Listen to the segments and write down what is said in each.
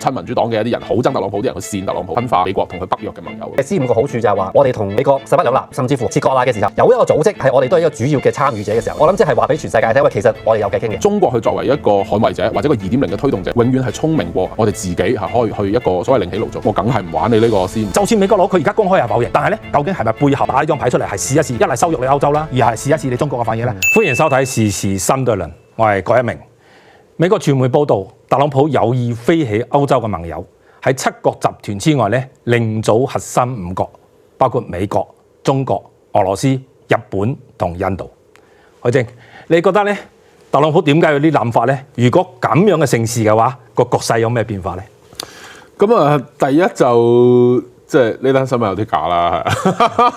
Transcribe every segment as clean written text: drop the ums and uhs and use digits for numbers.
親民主黨嘅一啲人，好憎特朗普啲人去煽特朗普，分化美國同佢北約嘅盟友。 C5個好處就係話，我哋同美國勢不兩立，甚至乎切割啦嘅時候，有一個組織係我哋都係一個主要嘅參與者嘅時候，我諗即係話俾全世界聽，喂，其實我哋有偈傾嘅。中國去作為一個捍衛者或者個2.0嘅推動者，永遠係聰明過我哋自己係可以去一個所謂另起爐灶。我梗係唔玩你呢個先。就算美國佬佢而家公開係否認，但係咧，究竟係咪背後打呢張牌出嚟係試一試，一係羞辱你歐洲啦，二係試一試你中國嘅反應咧？歡迎收睇時事新對論，我係郭一鳴。美國傳媒報道，特朗普有意飛起歐洲嘅盟友，喺7國集團之外咧，另組核心5國，包括美國、中國、俄羅斯、日本同印度。海正，你覺得咧，特朗普點解有啲諗法咧？如果咁樣嘅盛事嘅話，個局勢有咩變化咧？咁啊，第一就即係呢單新聞有啲假啦，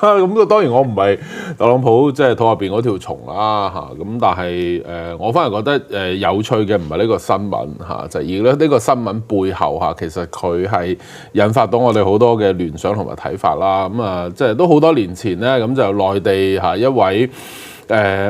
咁當然我唔係特朗普即係肚入邊嗰條蟲啦嚇，咁但係我反而覺得有趣嘅唔係呢個新聞嚇，就係而呢個新聞背後嚇，其實佢係引發到我哋好多嘅聯想同埋睇法啦。咁啊，即係都好多年前咧，咁就內地嚇一位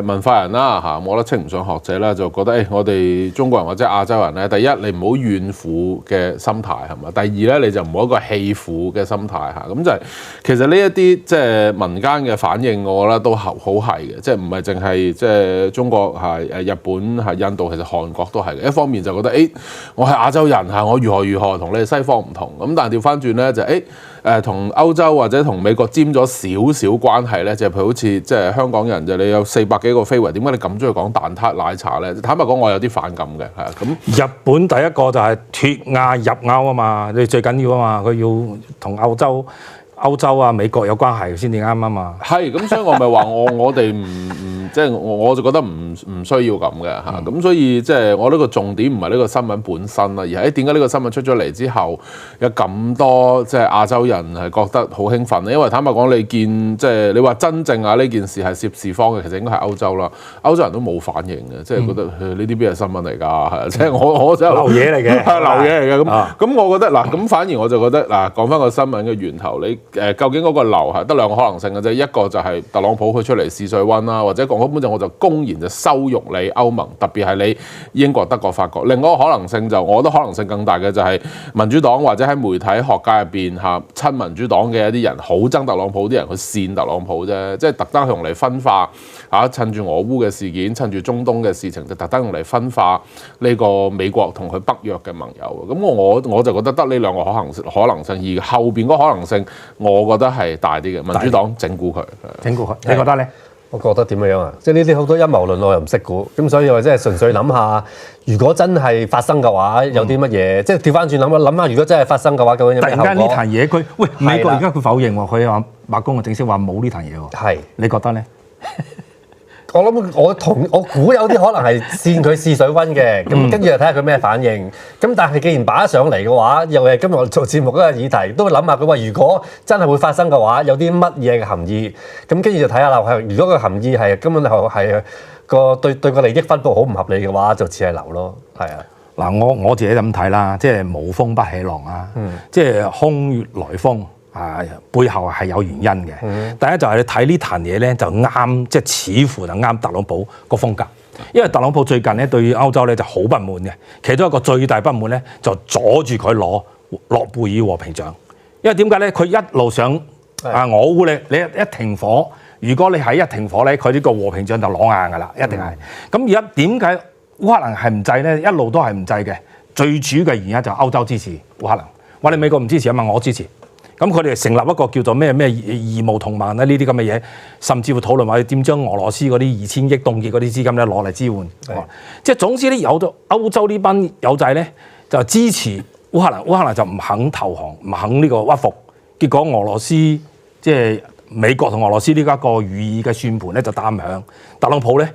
文化人啦嚇，我覺得稱唔上學者啦，就覺得我哋中國人或者亞洲人咧，第一你唔好怨婦嘅心態係嘛，第二咧你就唔好一個棄婦嘅心態嚇，咁就係其實呢一啲即係民間嘅反應，我覺得都好係嘅，即係唔係淨係即係中國係日本係印度，其實韓國都係嘅。一方面就覺得我係亞洲人嚇，我如何同你哋西方唔同，咁但係調翻轉咧就同歐洲或者同美國沾咗少少關係咧，就譬如好似即係香港人就你有400幾個非遺，點解你咁中意講蛋撻奶茶咧？坦白講，我有啲反感嘅，係咁。日本第一個就係脫亞入歐啊嘛，你最緊要啊嘛，佢要同歐洲啊美國有關係先至啱啊嘛。係咁，所以我咪話我哋唔即係我就覺得唔需要咁嘅嚇。咁所以即係我呢個重點唔係呢個新聞本身啦，而係點解呢個新聞出咗嚟之後有咁多即係亞洲人係覺得好興奮咧？因為坦白講，你見即係你話真正呢件事係涉事方嘅，其實應該係歐洲啦。歐洲人都冇反應嘅，即係覺得呢啲邊係新聞嚟㗎？係即係我就流嘢嚟嘅，係流嘢嚟嘅。咁我覺得嗱，咁反而我就覺得嗱，講翻個新聞嘅源頭，你究竟嗰個流係得2個可能性嘅啫，一個就係特朗普佢出嚟試水溫啦，或者根本就我就公然就羞辱你歐盟，特別係你英國、德國、法國。另外一個可能性就，我覺得可能性更大嘅就係民主黨或者喺媒體學界入邊嚇親民主黨嘅一啲人，好憎特朗普啲人去煽特朗普啫，即係特登用嚟分化嚇，趁住俄烏嘅事件，趁住中東嘅事情，就特登用嚟分化呢個美國同佢北約嘅盟友。咁我就覺得得呢2個可能性，而後邊嗰個可能性，我覺得係大啲嘅，民主黨整蠱佢，你覺得咧？我覺得點樣啊？即係呢啲好多陰謀論我又唔識估，咁所以我真係純粹諗下，如果真係發生嘅話，有啲乜嘢？即係調翻轉諗下，如果真係發生嘅話，究竟有咩後果？突然間呢壇嘢，美國而家佢否認喎，佢話白宮正式話冇呢壇嘢喎。係，你覺得咧？我諗我估有啲可能係煽佢試水溫嘅，咁跟住就睇下佢咩反應。咁但係既然擺咗上嚟嘅話，又係今日我做節目嗰個議題，都會諗下佢話如果真係會發生嘅話，有啲乜嘢嘅含義？咁跟住就睇下啦。如果個含義係根本係個對個利益分佈好唔合理嘅話，就似係流咯。係啊。嗱，我自己咁睇啦，即係無風不起浪啊，即係空穴來風。背後係有原因嘅。第一就係你睇呢壇嘢咧，就啱，即係似乎就啱特朗普個風格。因為特朗普最近咧對歐洲咧就好不滿嘅，其中一個最大不滿咧就阻住佢攞諾貝爾和平獎。因為點解咧？佢一路想俄烏咧，你一停火，如果你係一停火咧，佢呢個和平獎就攞硬㗎啦，一定係。咁而家點解烏克蘭係唔制咧？一路都係唔制嘅。最主要嘅原因就係歐洲支持烏克蘭，我哋美國唔支持啊嘛，我支持。咁佢哋成立一個叫做咩義務同盟咧，呢啲咁嘅嘢，甚至乎討論話點將俄羅斯嗰啲2000億凍結嗰啲資金咧攞嚟支援。即係總之咧，有咗歐洲呢班友仔咧就支持烏克蘭，烏克蘭就唔肯投降，唔肯呢個屈服。結果俄羅斯即係美國同俄羅斯呢一個如意嘅算盤咧就打唔響。特朗普咧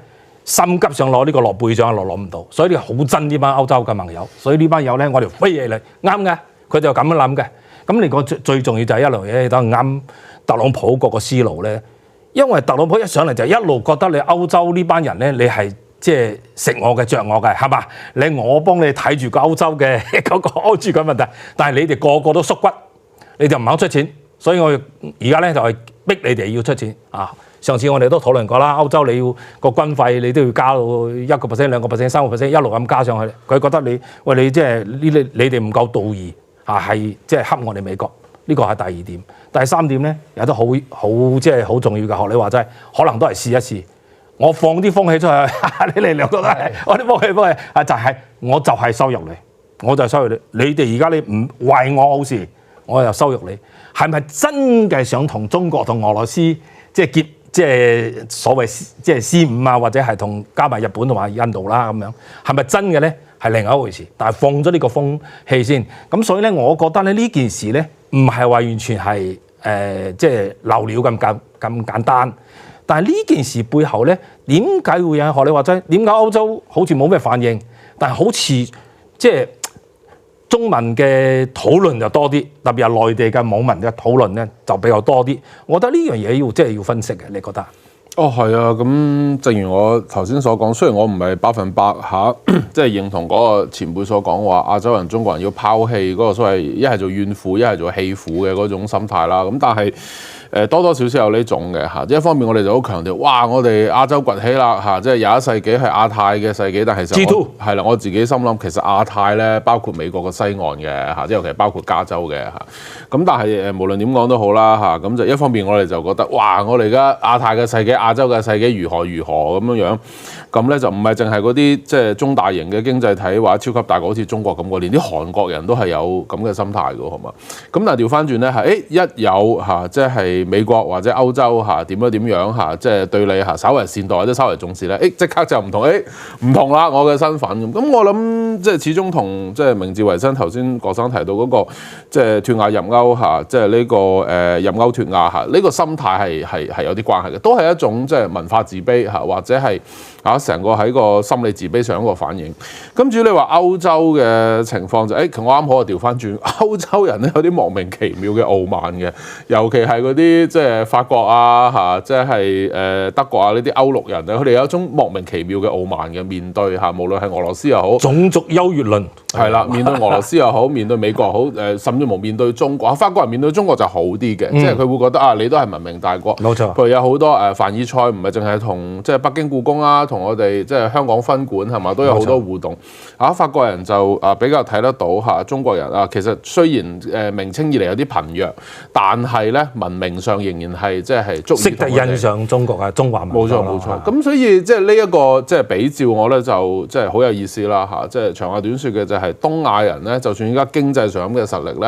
心急想攞呢個諾貝爾獎，攞唔到，所以你好憎呢班歐洲嘅盟友。所以呢班友咧，我哋飛嘢嚟啱嘅，佢就咁樣諗嘅。咁你講最重要就係一路嘢都啱特朗普嗰個思路咧，因為特朗普一上嚟就一路覺得你歐洲呢班人咧，你係即係食我嘅着我嘅，係嘛？我幫你睇住個歐洲嘅嗰個安全嘅問題，但係你哋個個都縮骨，你就唔肯出錢，所以我而家咧就係逼你哋要出錢啊！上次我哋都討論過啦，歐洲你要個軍費你都要加到1%、2%、3%，一路咁加上去，佢覺得你即係你哋唔夠道義啊，係即係恰我哋美國。呢個係第二點。第三點咧，有得好即係好重要嘅，學你話齋，可能都係試一試。我放啲風氣出去，你哋兩個都係我啲風氣啊，我就係收入你，我就係收入你。你哋而家你唔為我好事，我又收入你。係咪真嘅想同中國同俄羅斯即係即係所謂即係C5啊，或者係同加埋日本同埋印度啦咁樣？係咪真嘅咧？係另外一回事。但係放咗呢個風氣先，咁所以咧，我覺得咧呢件事咧唔係話完全係即係漏料咁簡單。但係呢件事背後咧，點解會有人學你話齋？點解歐洲好似冇咩反應，但係好似即係中文嘅討論就多啲，特別係內地嘅網民嘅討論咧就比較多啲。我覺得呢樣嘢即係要分析嘅，你覺得？哦，係啊，咁正如我頭先所講，雖然我唔係100%即係認同嗰個前輩所講話亞洲人、中國人要拋棄嗰個所謂一係做怨婦，一係做棄婦嘅嗰種心態啦。咁但係多多少少有呢種嘅嚇。一方面我哋就好強調，哇！我哋亞洲崛起啦嚇，即係21世紀係亞太嘅世紀，但係其實係啦，我自己心諗其實亞太咧包括美國嘅西岸嘅嚇，即係尤其包括加州嘅嚇。咁但係無論點講都好啦嚇，咁就一方面我哋就覺得哇！我哋而家亞太嘅世紀、亞洲嘅世紀如何咁樣，咁咧就唔係淨係嗰啲即係中大型嘅經濟體或者超級大國好似中國咁嘅，連啲韓國人都係有咁嘅心態嘅，好嘛？咁但係調翻轉咧係一有嚇即係美國或者歐洲嚇點樣嚇，即係對你嚇稍為善待或者稍為重視咧，即刻就唔同啦，我嘅身份咁我諗即係始終同即係明治維新頭先郭生提到嗰個即係脫亞入歐嚇，即係呢個入歐脫亞嚇，呢個心態係有啲關係嘅，都係一種即係文化自卑嚇，或者係成個喺個心理自卑上一個反應。咁至於你話歐洲嘅情況就其實我啱好調翻轉，歐洲人咧有啲莫名其妙嘅傲慢嘅，尤其係嗰啲即係法國啊嚇，即係德國啊呢啲歐陸人咧，佢哋有一種莫名其妙嘅傲慢嘅面對嚇，無論係俄羅斯又好，種族優越論係啦，面對俄羅斯又好，面對美國又好，甚至乎面對中國，法國人面對中國就好啲嘅，即係佢會覺得你都係文明大國，冇錯。譬如有好多凡爾賽唔係淨係同即係北京故宮啊，同我哋即係香港分館係嘛，都有好多互動。法國人就比較睇得到嚇中國人其實雖然明清以嚟有啲貧弱，但係咧文明上仍然係即係足以識得欣賞中國嘅中華文化。冇錯。咁所以即係呢一個即係比照我咧就即係好有意思啦嚇。即係長話短説嘅就係東亞人咧，就算而家經濟上咁嘅實力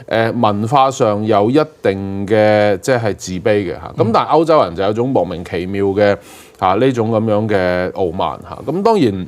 咧，文化上有一定嘅即係自卑嘅嚇。咁但係歐洲人就有種莫名其妙嘅呢種咁樣嘅傲慢嚇。咁當然。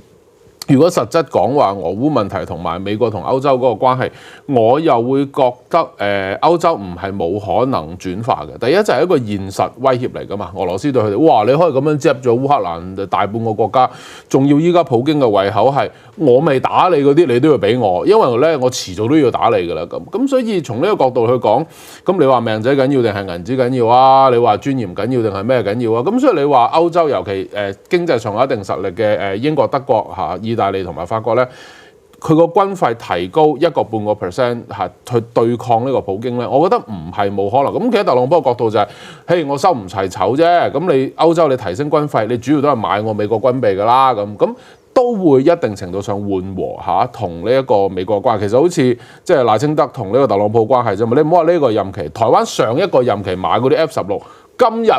如果實質講話俄烏問題同埋美國同歐洲嗰個關係，我又會覺得歐洲唔係冇可能轉化嘅。第一就係一個現實威脅嚟㗎嘛，俄羅斯對佢哋，哇！你可以咁樣接咗烏克蘭大半個國家，仲要依家普京嘅胃口係我未打你嗰啲，你都要俾我，因為咧我遲早都要打你㗎啦。咁所以從呢個角度去講，咁你話命仔緊要定係銀紙緊要啊？你話尊嚴緊要定係咩緊要啊？咁所以你話歐洲尤其經濟上有一定實力嘅英國、德國嚇、意大利同埋法國咧，佢個軍費提高1.5%去對抗呢個普京咧，我覺得唔係冇可能。咁其實特朗普嘅角度就係，嘿，我收唔齊籌啫。咁你歐洲你提升軍費，你主要都係買我美國軍備㗎啦。咁都會一定程度上緩和同呢一個美國關係。其實好似即係賴清德同呢個特朗普關係啫嘛。你唔好話呢個任期，台灣上一個任期買嗰啲 F-16，今日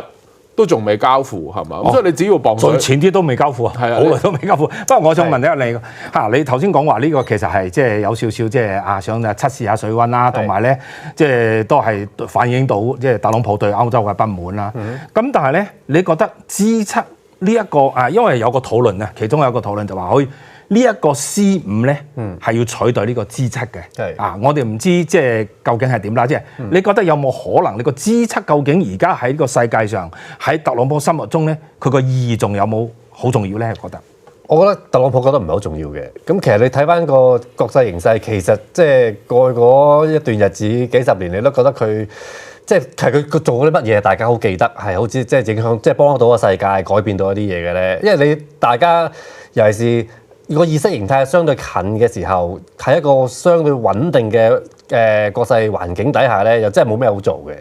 都仲未交付係嘛？咁所以你只要磅水，再前啲都未交付啊，好耐都未交付。不過我想問你你頭先講話呢個其實係即係有少少即係想測試下水溫啦，同埋咧即係都係反映到即係特朗普對歐洲嘅不滿啦。咁但係咧，你覺得 G7呢一個因為有個討論啊，其中有一個討論就話可以。呢一個 C5咧係要取代呢個 G7 嘅，我哋唔知即係究竟係點啦，即係你覺得有冇可能呢個 G7 究竟而家喺呢個世界上喺特朗普心目中咧，佢個意義仲有冇好重要咧？覺得？我覺得特朗普覺得唔係好重要嘅。咁其實你睇翻個國際形勢，其實即係過去嗰一段日子幾十年，你都覺得佢即係其實佢做嗰啲乜嘢，大家好記得，係好似即係影響，即係幫到個世界改變到一啲嘢嘅咧。因為你大家尤其是個意識形態相對近嘅時候，喺一個相對穩定嘅國際環境底下咧，又真係冇咩好做嘅。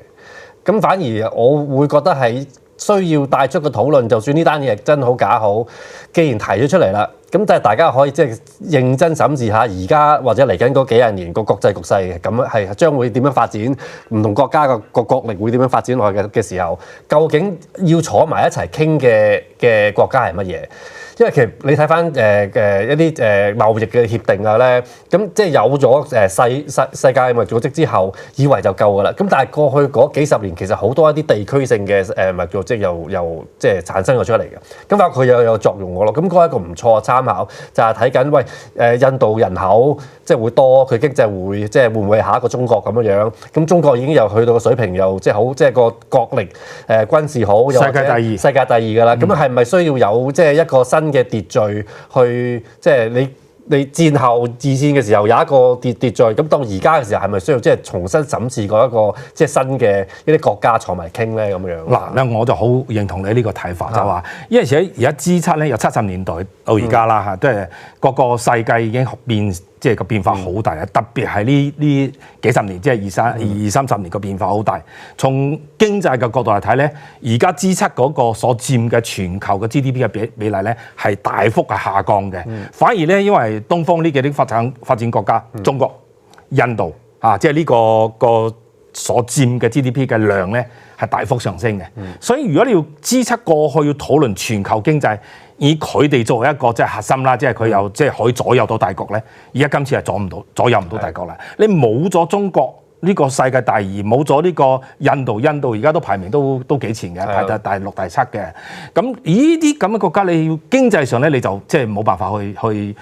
咁反而我會覺得係需要帶出個討論，就算呢單嘢真好假好，既然提咗出嚟啦，咁但係大家可以即係認真審視下而家或者嚟緊嗰幾廿年個國際局勢嘅，咁係將會點樣發展？唔同國家個國力會點樣發展落去嘅時候，究竟要坐埋一齊傾嘅國家係乜嘢？因為其實你睇翻一啲貿易嘅協定啊咧，咁即係有咗世界貿易組織之後，以為就夠㗎啦。咁但係過去嗰幾十年，其實好多一啲地區性嘅貿易組織又即係產生咗出嚟嘅。咁發覺佢又有作用㗎咯。咁嗰係一個唔錯嘅參考，就係睇緊喂印度人口即係會多，佢經濟會即係會唔會係下一個中國咁樣？咁中國已經又去到個水平又即係好，即係個國力軍事好，又或者世界第二㗎啦。咁係咪需要有即係一個新嘅秩序去即係你戰後二戰嘅時候有一個秩序，咁到而家嘅時候係咪需要即係重新審視過一個即係新嘅一啲國家坐埋傾咧咁樣？嗱咧，我就好認同你呢個睇法，就話因為而家 G7咧由70年代到而家啦嚇，即係個個世界已經變，即係個變化好大啊！特別係呢幾十年，即係二三十年個變化好大。從經濟嘅角度嚟睇咧，而家 G7嗰個所佔嘅全球嘅 GDP 嘅比例咧係大幅係下降嘅。反而咧，因為東方呢幾啲發展國家，中國、印度啊，即係呢個所佔嘅 GDP 嘅量咧係大幅上升嘅。所以如果你要 G7過去要討論全球經濟，以佢哋作為一個即係核心啦，即係佢又即係可以左右到大局咧。而家今次係左右唔到大局啦。你冇咗中國呢個世界第二，冇咗呢個印度而家都排名都幾前嘅，排第六、第七嘅。咁呢啲咁嘅國家，你要經濟上咧，你就即係冇辦法去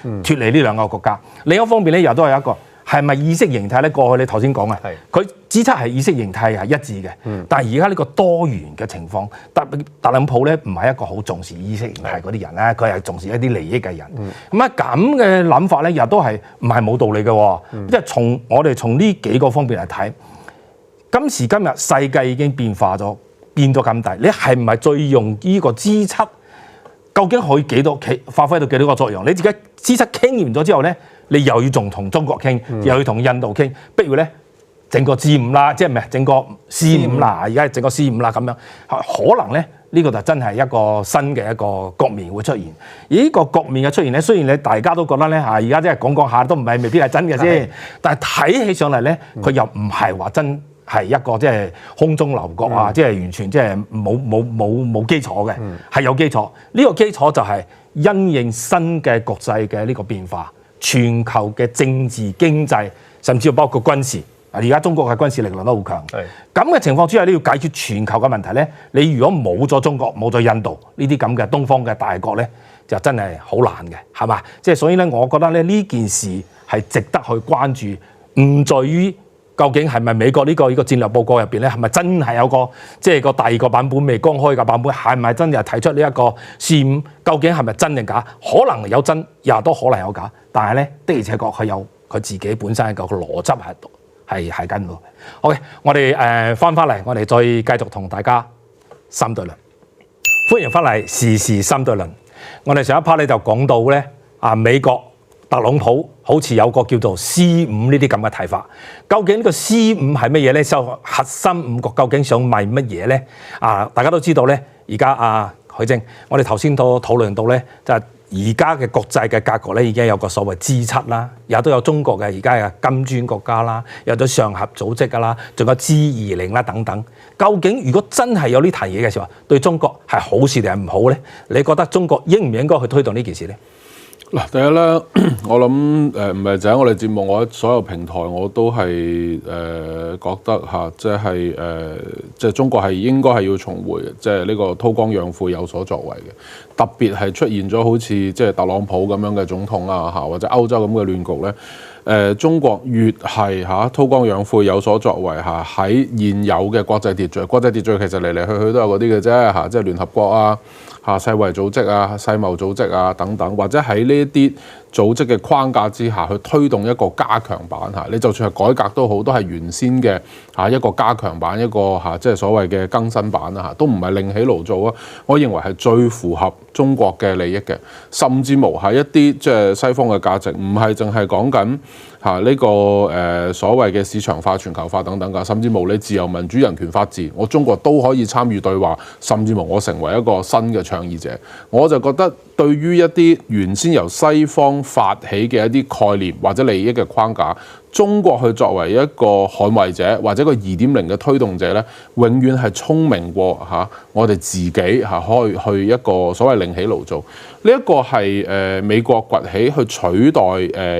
脫離呢兩個國家。另一方面咧，又都係一個。係咪意識形態咧？過去你頭先講啊，佢 G7係意識形態係一致嘅，但係而家呢個多元嘅情況，特朗普咧唔係一個好重視意識形態嗰啲人咧，佢係重視一啲利益嘅人。咁咁嘅諗法咧，又都係唔係冇道理嘅？即係我哋從呢幾個方面嚟睇，今時今日世界已經變化咗，變咗咁大，你係唔係再用呢個 G7？究竟可以發揮到幾多個作用？你自己 G7 傾完咗之後咧？你又要仲同中國傾，又要同印度傾，不如咧整個 G5啦，即係唔係整個 C5啦？而家係整個 C5啦咁樣，可能咧呢個就真係一個新嘅一個局面會出現。而呢個局面嘅出現咧，雖然你大家都覺得咧而家即係講下都未必係真嘅啫，但係睇起上嚟咧，佢又唔係話真係一個即係空中樓閣啊，即係完全即係冇基礎嘅，係有基礎。呢個基礎就係因應新嘅局勢嘅呢個變化。全球嘅政治、經濟，甚至包括軍事，而家中國嘅軍事力量都好強。咁嘅情況之下，你要解決全球嘅問題咧，你如果冇咗中國、冇咗印度呢啲咁嘅東方嘅大國咧，就真係好難嘅，係嘛？即係所以咧，我覺得咧呢件事係值得去關注，唔在於究竟係咪美國呢個戰略報告入邊咧，係咪真係有個即係個第二個版本未公開嘅版本，係咪真係提出呢一個C5？究竟係咪真定假？可能有真，又都可能有假。但係咧，的而且確佢有佢自己本身一個邏輯係跟到。OK， 我哋翻嚟，我哋再繼續同大家深對論。歡迎翻嚟時事深對論。我哋上一 part 咧就講到咧美國特朗普好似有個叫做 C5 呢啲咁嘅睇法。究竟呢個 C5 係乜嘢咧？就核心五國究竟想賣乜嘢咧？大家都知道咧，而家許楨，我哋頭先都討論到咧，就係而家嘅國際嘅格局咧，已經有個所謂 G7 啦，又都有中國嘅而家嘅金磚國家啦，有咗上合組織噶啦，仲有 G20啦等等。究竟如果真係有呢壇嘢嘅時候，對中國係好事定係唔好咧？你覺得中國應唔應該去推動呢件事咧？嗱，第一咧，我諗唔係就喺我哋節目，我喺所有平台我都係覺得即係中國係應該係要重回即係呢個韜光養晦有所作為嘅，特別係出現咗好似即係特朗普咁樣嘅總統啊或者歐洲咁嘅亂局咧，中國越係韜光養晦有所作為喺現有嘅國際秩序其實嚟嚟去去都有嗰啲嘅啫即係聯合國啊。世衛組織啊、世貿組織啊等等，或者喺呢一啲組織嘅框架之下去推動一個加強版你就算係改革都好，都係原先嘅一個加強版，一個即係所謂嘅更新版都唔係另起爐灶啊！我認為係最符合中國嘅利益嘅，甚至無係一啲即係西方嘅價值，唔係淨係講緊呢個所謂嘅市場化、全球化等等㗎，甚至無你自由民主、人權法治，我中國都可以參與對話，甚至無我成為一個新嘅倡議者。我就覺得對於一啲原先由西方發起嘅一啲概念或者利益嘅框架，中國去作為一個捍衛者或者個2.0嘅推動者咧，永遠係聰明過我哋自己可以去一個所謂另起爐灶。呢一個係美國崛起去取代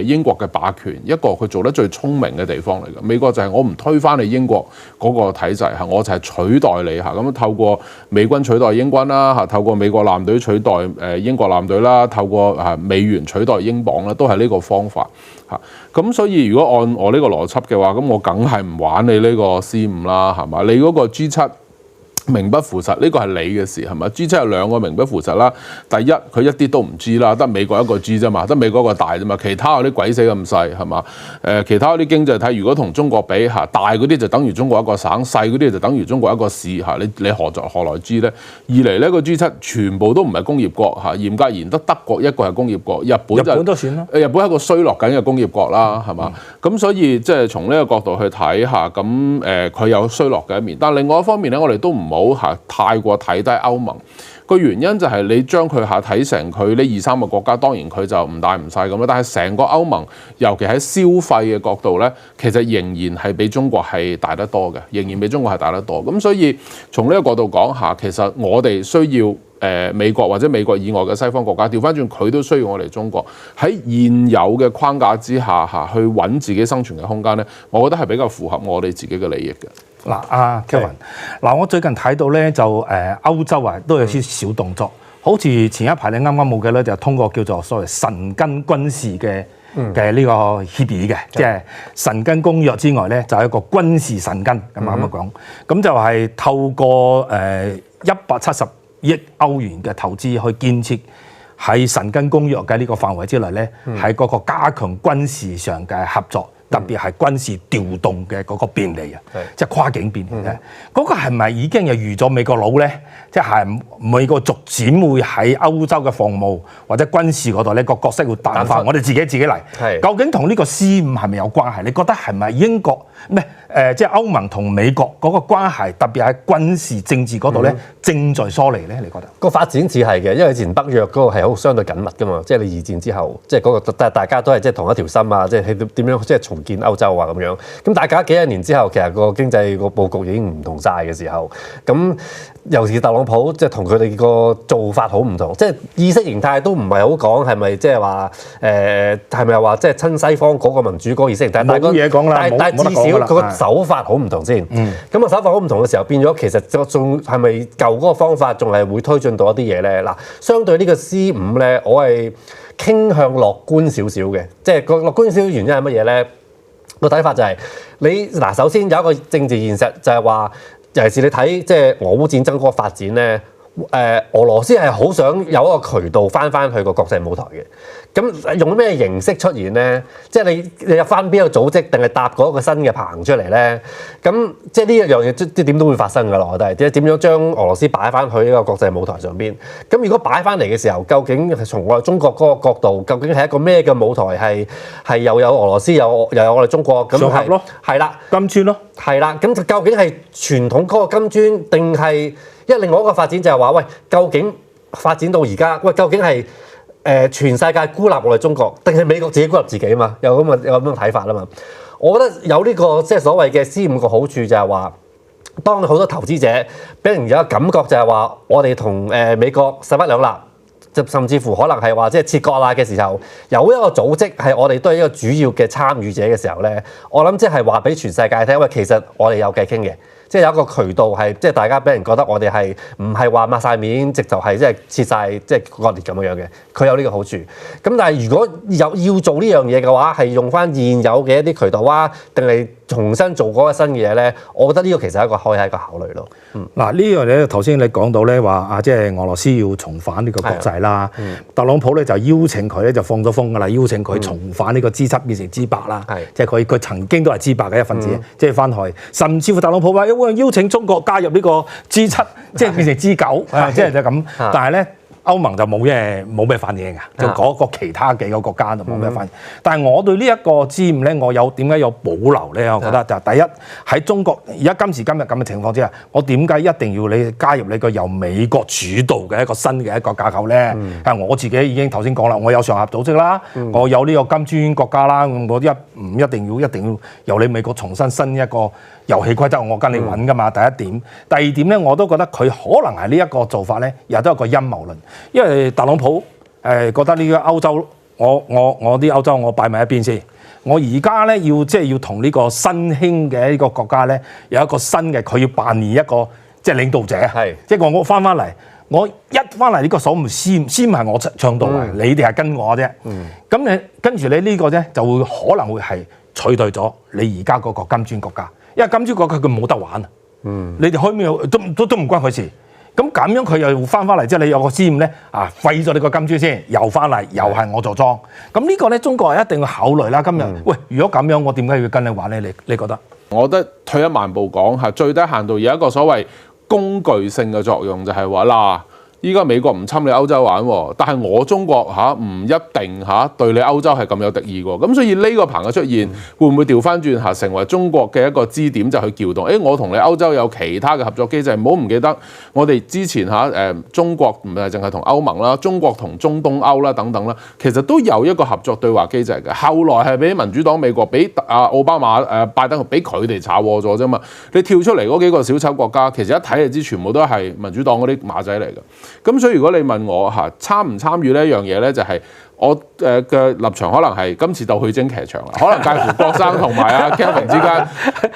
英國嘅霸權，一個佢做得最聰明嘅地方嚟嘅。美國就係我唔推翻你英國嗰個體制嚇，我就係取代你嚇。咁透過美軍取代英軍啦嚇，透過美國艦隊取代英國艦隊啦，透過美元取代英鎊啦，都係呢個方法嚇。咁所以如果按我呢個邏輯嘅話，咁我梗係唔玩你呢個 C5啦，係嘛？你嗰個 G7。名不符實，呢個係你嘅事係咪 ？G7 有2個名不符實啦。第一，佢一啲都唔 G 啦，得美國一個 G 啫嘛，得美國一個大啫嘛。其他嗰啲鬼死咁細係嘛？其他嗰啲經濟體如果同中國比大嗰啲就等於中國一個省，細嗰啲就等於中國一個市嚇。你何來 G 咧？二嚟呢個 G7 全部都唔係工業國嚇，嚴格言得德國一個係工業國，日本都算啦。日本係一個衰落緊嘅工業國啦，係嘛？咁所以即係從呢個角度去睇下，咁佢有衰落嘅一面，但另外一方面咧，我哋都唔好太過睇低歐盟。個原因就係你將佢睇成佢呢2-3個國家，當然佢就唔大唔細咁啦。但係成個歐盟，尤其喺消費嘅角度咧，其實仍然係比中國係大得多嘅，仍然比中國係大得多。咁所以從呢個角度講下，其實我哋需要美國或者美國以外嘅西方國家，調翻轉佢都需要我哋中國喺現有嘅框架之下去揾自己生存嘅空間咧，我覺得係比較符合我哋自己嘅利益嘅。嗱，阿 Kevin，我最近睇到咧就歐洲都有啲小動作，好似前一排你啱啱冇嘅咧，就通過叫做所謂神根軍事嘅呢個協議嘅，即係神根公約之外咧，就係一個軍事神根咁啱啱講，咁就係透過170億歐元嘅投資去建設喺神根公約嘅呢個範圍之內咧，喺嗰個加強軍事上嘅合作。特別係軍事調動嘅嗰個便利啊，即係跨境便利咧，嗰個係咪已經係預咗美國佬咧？即係美國逐漸會喺歐洲嘅防務或者軍事嗰度咧個角色會淡化，我哋自己嚟。究竟同呢個 C5係咪有關係？你覺得係咪英國即係歐盟同美國嗰個關係，特別喺軍事政治嗰度咧正在疏離咧？你覺得個發展似係嘅，因為以前北約嗰個係好相對緊密噶嘛，即係你2戰之後，即係嗰個大家都係即係同一條心啊，即係點樣即係重建歐洲啊咁樣。咁大家幾十年之後，其實個經濟個佈局已經唔同晒嘅時候，咁尤其是特朗普即係同佢哋個做法好唔同，即係意識形態都唔係好講係咪即係話係咪話即係親西方嗰個民主嗰個意識形態？冇嘢講啦，但係至少佢個手法好唔同先。咁個手法好唔同嘅時候，變咗其實仲係咪舊嗰個方法仲係會推進到一啲嘢咧？嗱，相對呢個 C5咧，我係傾向樂觀少少嘅，即係個樂觀少少原因係乜嘢咧？個睇法就係你嗱，首先有一個政治現實就係話，尤其是你睇即係俄烏戰爭嗰個發展咧，俄羅斯係好想有一個渠道翻去個國際舞台嘅。咁用咩形式出現咧？即係你入翻邊個組織，定係搭嗰個新嘅棚出嚟咧？咁即係呢一樣嘢，即係點都會發生㗎啦。我覺得係點樣將俄羅斯擺翻去呢個國際舞台上邊？咁如果擺翻嚟嘅時候，究竟係從我哋中國嗰個角度，究竟係一個咩嘅舞台？係又有俄羅斯，又有我哋中國咁係咯，係啦，金磚咯，係啦。咁究竟係傳統嗰個金磚，定係因為另外一個發展就係話，喂，究竟發展到而家，喂，究竟係？全世界孤立我哋中國，定係美國自己孤立自己啊嘛？有咁嘅睇法啊嘛？我覺得有呢個即係所謂嘅 C5個好處就係話，當好多投資者俾人有一個感覺就係話，我哋同美國勢不兩立，甚至乎可能係話即係切割啦嘅時候，有一個組織係我哋都係一個主要嘅參與者嘅時候咧，我諗即係話俾全世界聽，喂，其實我哋有偈傾嘅。即係有一個渠道係，即係大家俾人覺得我哋係唔係話抹晒面，直就係即係切晒，即係割裂咁樣嘅。佢有呢個好處。咁但係如果要做呢樣嘢嘅話，係用翻現有嘅一啲渠道啊，定係重新做嗰個新嘅嘢咧？我覺得呢個其實係可以係一個考慮咯。嗱，呢樣嘢頭先你講到咧話即係俄羅斯要重返呢個國際啦。特朗普咧就邀請佢咧就放咗風㗎啦，邀請佢重返呢個 G7變成 G8啦。即係佢曾經都係 G8嘅一份子，即係翻去。甚至乎特朗普話邀請中國加入呢個 G7，即係變成 G9，即係就咁。但係咧，歐盟就冇咩反應嘅，就嗰個其他幾個國家就冇咩反應。但係我對呢一個 G5咧，我點解有保留咧？我覺得就第一喺中國而家今時今日咁嘅情況之下，我點解一定要你加入你個由美國主導嘅一個新嘅一個架構咧？我自己已經頭先講啦，我有上合組織啦，我有呢個金磚國家啦，我唔一定要由你美國重新一個遊戲規則，我跟你揾噶嘛。第一點，第二點咧，我都覺得佢可能係呢一個做法咧，又都係個陰謀論。因為特朗普覺得呢個歐洲，我啲歐洲我擺埋一邊先。我而家咧要同呢個新興嘅呢個國家咧有一個新嘅，佢要扮演一個領導者。係，即係我翻嚟，我一翻嚟呢個手唔先係我倡導嘅，你哋係跟我啫。咁你跟住你呢個咧就會可能會係取代咗你而家嗰個金磚國家，因為金磚國家佢冇得玩啊。你哋開咩都唔關佢事。咁樣佢又翻嚟，即係你有個G5咧廢咗你個金磚先，又翻嚟，又係我做莊。咁呢個咧，中國係一定要考慮啦。今日喂，如果咁樣，我點解要跟你玩咧？你覺得？我覺得退一萬步講嚇，最低限度有一個所謂工具性嘅作用，就係話嗱。依家美國唔侵你歐洲玩喎，但係我中國唔一定對你歐洲係咁有敵意喎，咁所以呢個棚嘅出現會唔會調翻轉成為中國嘅一個支點，就去撬動？我同你歐洲有其他嘅合作機制，唔好唔記得我哋之前中國唔係淨係同歐盟啦，中國同中東歐啦等等啦，其實都有一個合作對話機制嘅。後來係俾民主黨美國俾奧巴馬拜登俾佢哋炒禍咗啫嘛。你跳出嚟嗰幾個小丑國家，其實一睇就知全部都係民主黨嗰啲馬仔嚟嘅。咁所以如果你問我參唔參與呢一樣嘢咧，就係我嘅立場可能係今次鬥去精劇場啦，可能介乎郭生同埋Kevin 之間，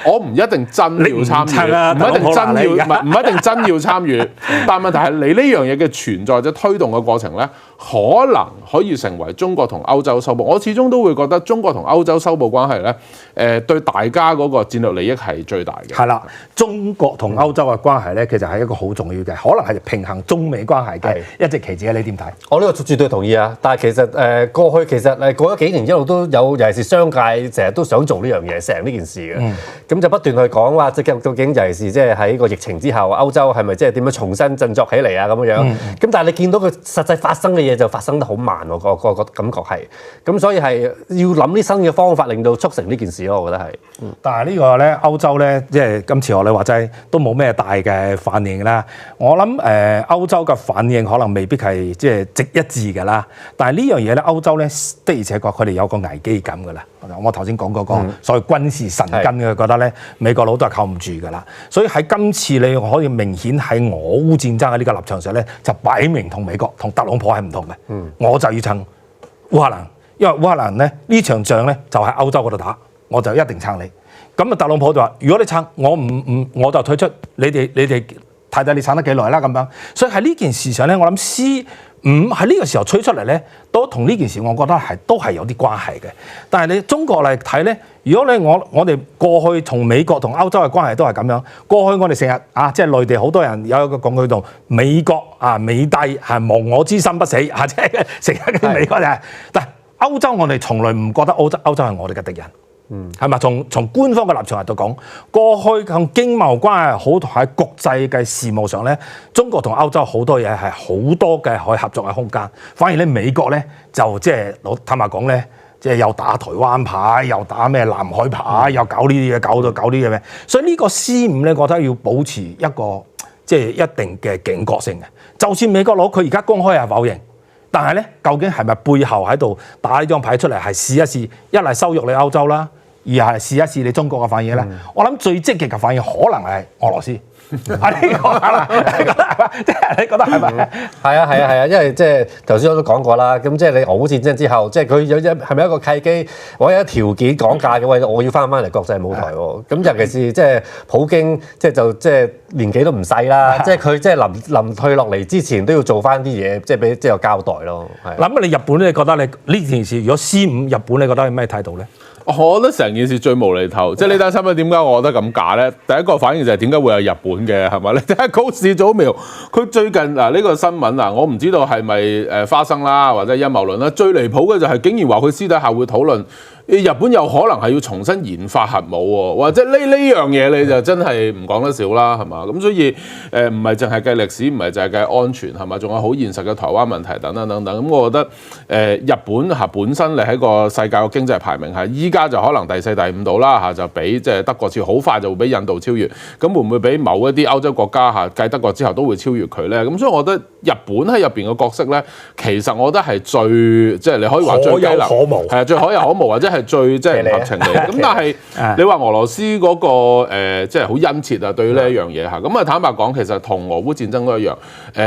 我唔一定真要參與，唔一定真要參與，但問題係你呢樣嘢嘅存在，即推動嘅過程咧，可能可以成為中國同歐洲修補。我始終都會覺得中國同歐洲修補關係咧，對大家嗰個戰略利益係最大嘅。係啦，中國同歐洲嘅關係咧，其實係一個好重要嘅，可能係平衡中美關係嘅一隻棋子。你點睇？我呢個絕對同意啊！但係其實過去其實過咗幾年一路都有，尤其是商界成日都想做呢樣嘢，成呢件事嘅。咁就不斷去講話，即係究竟尤其是即係喺個疫情之後，歐洲係咪即係點樣重新振作起嚟啊？咁樣。咁但係你見到佢實際發生嘅嘢就發生得好慢喎，個感覺係。咁所以係要諗啲新嘅方法，令到促成呢件事咯。我覺得係。但係呢個咧，歐洲咧，即係今次我哋話齋都冇咩大嘅反應啦。我諗歐洲嘅反應可能未必係即係直一致㗎啦。但係呢樣嘢咧，歐洲咧的而且確佢哋有個危機感㗎啦。我頭先講嗰個所謂軍事神根嘅，覺得咧美國佬都係靠唔住㗎啦。所以喺今次你可以明顯喺俄烏戰爭嘅呢個立場上咧，就擺明同美國同特朗普係唔同嘅。我就要撐烏克蘭，因為烏克蘭咧呢場仗咧就喺歐洲嗰度打，我就一定撐你。咁特朗普就話：如果你撐我就退出。你哋睇睇你撐得幾耐啦咁樣。所以喺呢件事上咧，我諗C5喺呢個時候吹出嚟咧，都同呢件事我覺得都係有啲關係嘅。但係你中國嚟睇咧，如果我哋過去同美國同歐洲嘅關係都係咁樣，過去我哋成日即係內地好多人有一個講句到美國美帝係亡我之心不死即係成日嘅美國人。但係歐洲我哋從來唔覺得歐洲係我哋嘅敵人。係咪？從官方嘅立場嚟到講，過去同經貿關係好，同喺國際嘅事務上咧，中國同歐洲好多嘢係好多嘅可以合作嘅空間。反而咧美國咧就即係坦白講咧，即係又打台灣牌，又打咩南海牌，又搞呢啲嘢，搞呢啲嘢咩？所以呢個C5咧，覺得要保持一個即係一定嘅警覺性嘅。就算美國佬佢而家公開係否認。但係咧，究竟係咪背後喺度打呢張牌出嚟，係試一試，一係羞辱你歐洲啦，二係試一試你中國嘅反應咧？我諗最積極嘅反應可能係俄羅斯。呢個啦，你覺得係嘛？即係你覺得係咪？係啊，因為即係頭先我都講過啦。咁即係你俄烏戰爭之後，即係佢係咪一個契機？我有一條件講價嘅，我要翻嚟國際舞台喎。咁尤其是即係普京，即係年紀都唔細啦。即係佢即係臨退落嚟之前都要做翻啲嘢，即係俾即係有交代咯。諗你日本咧，你覺得你呢件事如果C5日本，你覺得係咩態度咧？我覺得成件事最無厘頭，即係呢單新聞點解我覺得咁假咧？第一個反應就係點解會有日本嘅係咪？你睇下高市早苗，佢最近呢個新聞我唔知道係咪花生啦，或者陰謀論啦。最離譜嘅就係竟然話佢私底下會討論日本有可能係要重新研發核武喎，或者呢樣嘢你就真係唔講得少啦，係嘛？咁所以唔係淨係計歷史，唔係淨係計安全，係嘛？仲有好現實嘅台灣問題等等等等。咁我覺得日本本身你喺個世界嘅經濟排名係依家就可能第4、第5度啦，就比即係德國超，好快就會俾印度超越。咁會唔會俾某一啲歐洲國家繼德國之後都會超越佢咧？咁所以我覺得日本喺入邊嘅角色咧，其實我覺得係最即係你可以話最雞肋，係啊，最可有可無，或者係最即係唔合情理。咁但係你話俄羅斯嗰個即係好殷切啊，對於呢一樣嘢嚇。咁坦白講，其實同俄烏戰爭都一樣。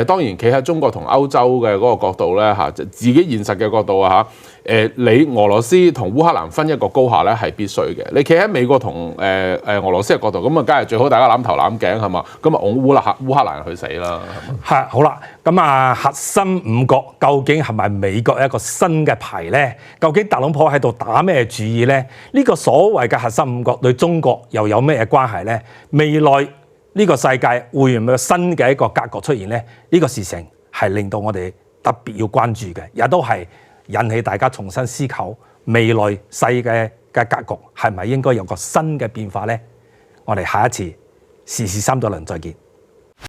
當然企喺中國同歐洲嘅嗰個角度咧嚇，自己現實嘅角度啊嚇。你俄羅斯同烏克蘭分一個高下咧係必須嘅。你企喺美國同俄羅斯嘅角度，咁啊梗係最好大家攬頭攬頸係嘛？咁啊擁烏克蘭去死啦。係好啦，咁核心五國究竟係咪美國一個新嘅牌咧？究竟特朗普喺度打咩主意咧？呢個所謂嘅核心五國對中國又有咩關係咧？未來呢個世界會唔會有新嘅一個格局出現咧？呢個事情係令到我哋特別要關注嘅，亦都係引起大家重新思考未來世界嘅格局係咪應該有個新嘅變化咧？我哋下一次時事3.0再見。